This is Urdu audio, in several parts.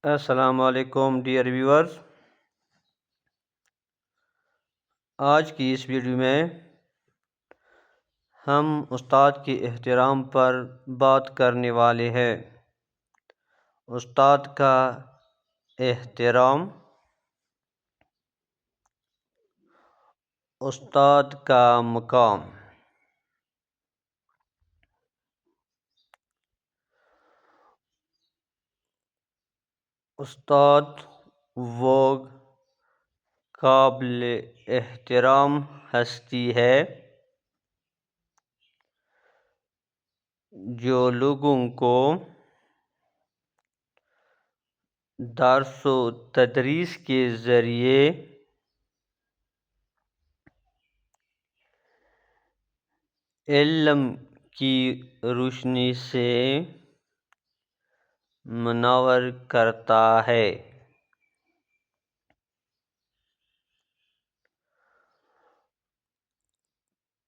السلام علیکم ڈیئر ویورز، آج کی اس ویڈیو میں ہم استاد کے احترام پر بات کرنے والے ہیں۔ استاد کا احترام، استاد کا مقام۔ استاد وہ قابل احترام ہستی ہے جو لوگوں کو درس و تدریس کے ذریعے علم کی روشنی سے منور کرتا ہے۔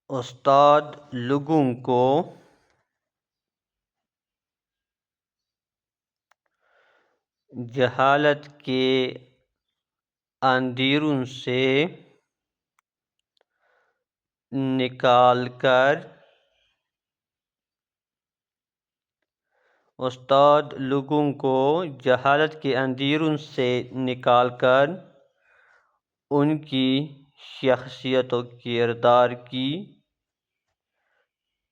استاد لوگوں کو جہالت کے اندھیروں سے نکال کر جہالت کے اندھیروں سے نکال کر ان کی شخصیت و کردار کی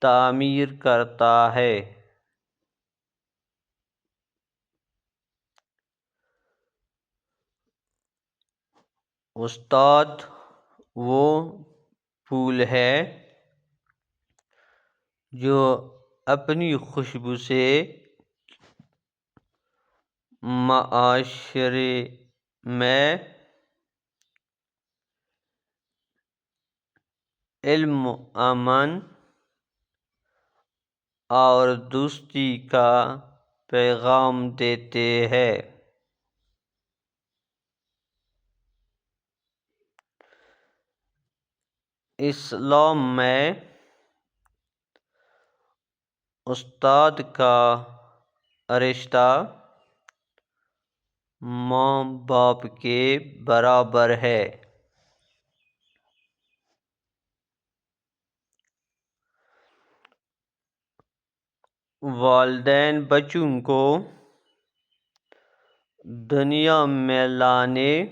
تعمیر کرتا ہے۔ استاد وہ پھول ہے جو اپنی خوشبو سے معاشرے میں علم، امن اور دوستی کا پیغام دیتے ہیں۔ اسلام میں استاد کا رشتہ ماں باپ کے برابر ہے۔ والدین بچوں کو دنیا میں لانے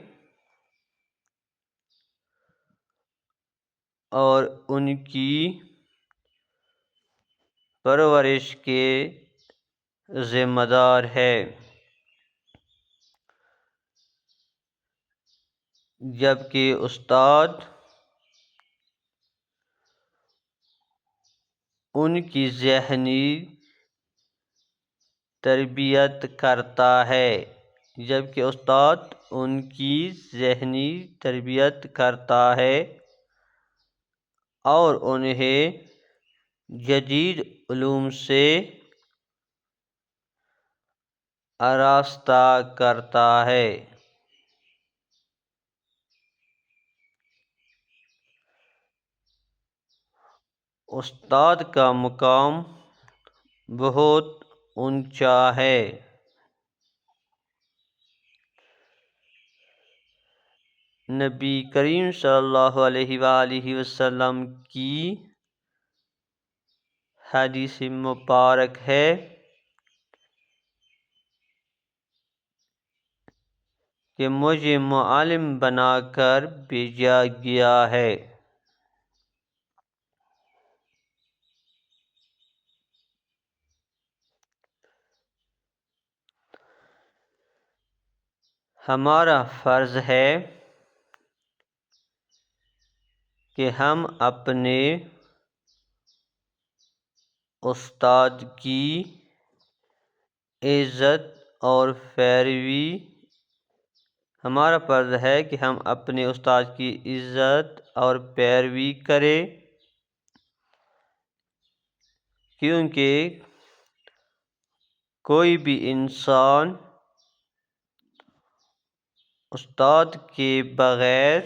اور ان کی پرورش کے ذمہ دار ہے، جبکہ استاد ان کی ذہنی تربیت کرتا ہے اور انہیں جدید علوم سے آراستہ کرتا ہے۔ استاد کا مقام بہت اونچا ہے۔ نبی کریم صلی اللہ علیہ وآلہ وسلم کی حدیث مبارک ہے کہ مجھے معلم بنا کر بھیجا گیا ہے۔ ہمارا فرض ہے کہ ہم اپنے استاد کی عزت اور پیروی کریں، کیونکہ کوئی بھی انسان استاد کے بغیر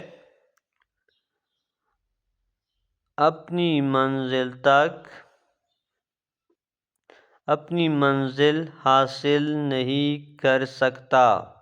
اپنی منزل تک اپنی منزل حاصل نہیں کر سکتا۔